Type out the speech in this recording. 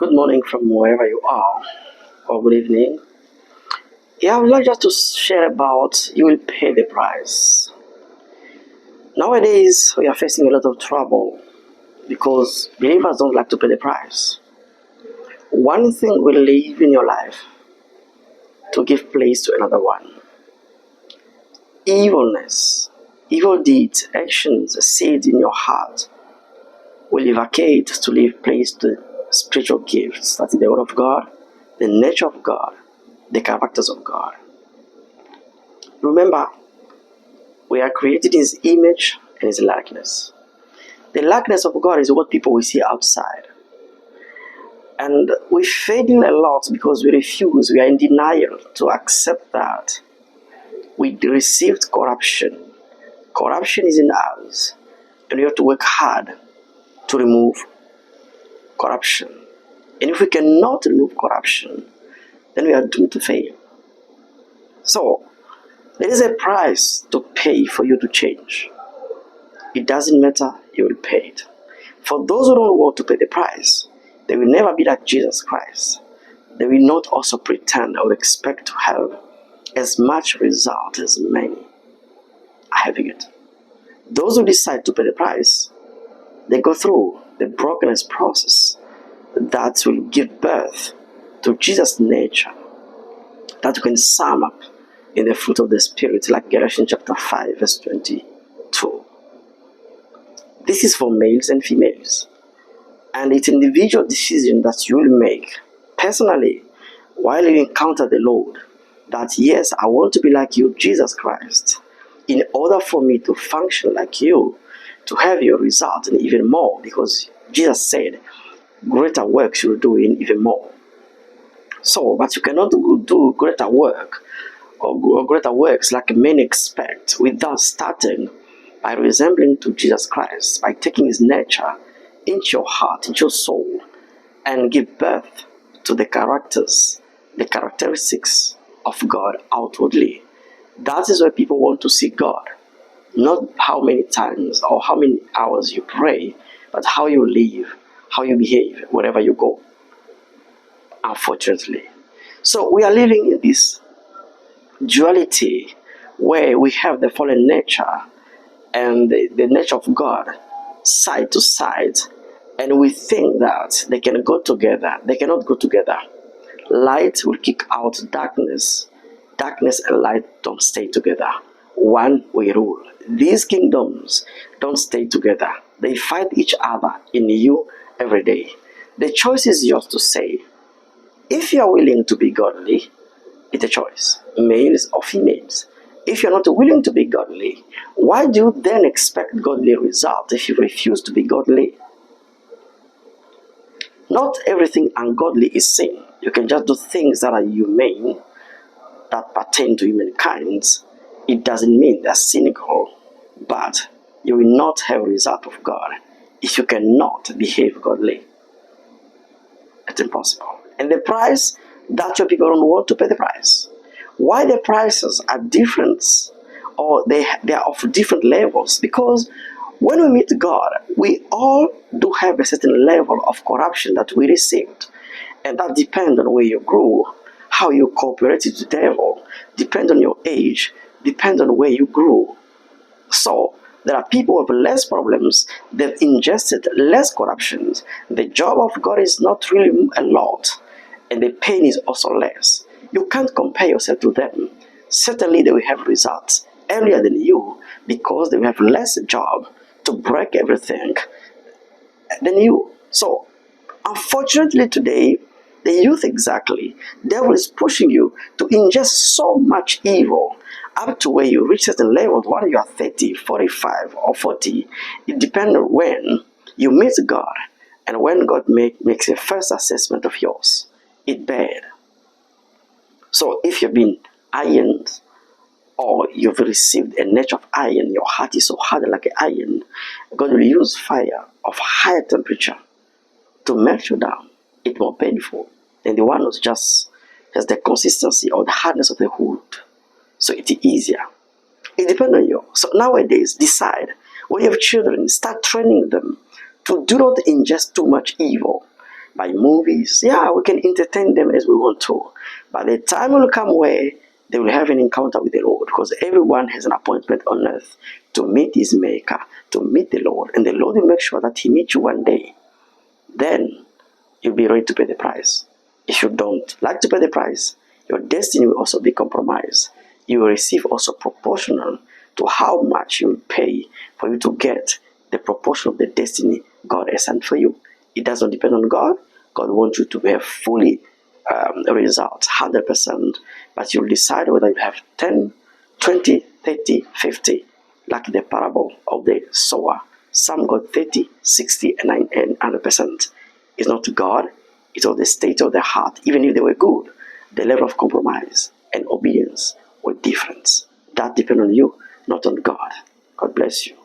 Good morning from wherever you are, or good evening. Yeah, I would like just to share about you will pay the price. Nowadays, we are facing a lot of trouble because believers don't like to pay the price. One thing will leave in your life to give place to another one. Evilness, evil deeds, actions, seeds in your heart will evacate to leave place to spiritual gifts. That is the word of God, the nature of God, the characters of God. Remember, we are created in His image and His likeness. The likeness of God is what people will see outside. And we fail a lot because we refuse, we are in denial to accept that we received corruption. Corruption is in us, and we have to work hard to remove corruption. And if we cannot remove corruption, then we are doomed to fail. So, there is a price to pay for you to change. It doesn't matter, you will pay it. For those who don't want to pay the price, they will never be like Jesus Christ. They will not also pretend or expect to have as much result as many are having it. Those who decide to pay the price, they go through the brokenness process that will give birth to Jesus' nature, that you can sum up in the fruit of the Spirit, like Galatians chapter 5, verse 22. This is for males and females. And it's an individual decision that you will make personally while you encounter the Lord. That yes, I want to be like you, Jesus Christ. In order for me to function like you, to have your result and even more, because Jesus said, greater works you'll do in even more. So, but you cannot do greater work or greater works like many expect without starting by resembling to Jesus Christ, by taking His nature into your heart, into your soul, and give birth to the characters, the characteristics of God outwardly. That is why people want to see God. Not how many times or how many hours you pray, but how you live, how you behave wherever you go. Unfortunately. So we are living in this duality where we have the fallen nature and the nature of God side to side, and we think that they can go together. They cannot go together. Light will kick out darkness. Darkness and light don't stay together. One will rule. These kingdoms don't stay together. They fight each other in you every day. The choice is yours to say. If you are willing to be godly, it's a choice, males or females. If you're not willing to be godly, why do you then expect godly results if you refuse to be godly? Not everything ungodly is sin. You can just do things that are humane, that pertain to humankind. It doesn't mean they're cynical, but you will not have a result of God if you cannot behave godly. It's impossible. And the price, that's why people don't want to pay the price. Why the prices are different, or they are of different levels? Because when we meet God, we all do have a certain level of corruption that we received. And that depends on where you grew, how you cooperated with the devil, depends on your age, depends on where you grew. So there are people with less problems, they've ingested less corruption. The job of God is not really a lot, and the pain is also less. You can't compare yourself to them. Certainly they will have results earlier than you because they will have less job to break everything than you. So unfortunately today, the youth exactly, devil is pushing you to ingest so much evil up to where you reach certain levels, whether you are 30, 45, or 40. It depends on when you meet God and when God makes a first assessment of yours. It's bad. So if you've been ironed or you've received a nature of iron, your heart is so hard like an iron, God will use fire of higher temperature to melt you down. It's more painful than the one who's just has the consistency or the hardness of the wood. So it's easier. It depends on you. So nowadays, decide. When you have children, start training them to do not ingest too much evil. by movies. Yeah, we can entertain them as we want to. But the time will come where they will have an encounter with the Lord, because everyone has an appointment on earth to meet his maker, to meet the Lord. And the Lord will make sure that he meets you one day. Then you'll be ready to pay the price. If you don't like to pay the price, your destiny will also be compromised. You will receive also proportional to how much you will pay for you to get the proportion of the destiny God has sent for you. It doesn't depend on God. God wants you to have fully results, 100%, but you'll decide whether you have 10, 20, 30, 50, like the parable of the sower. Some got 30, 60, and 100%. It's not God, it's all the state of their heart. Even if they were good, the level of compromise and obedience were different. That depends on you, not on God. God bless you.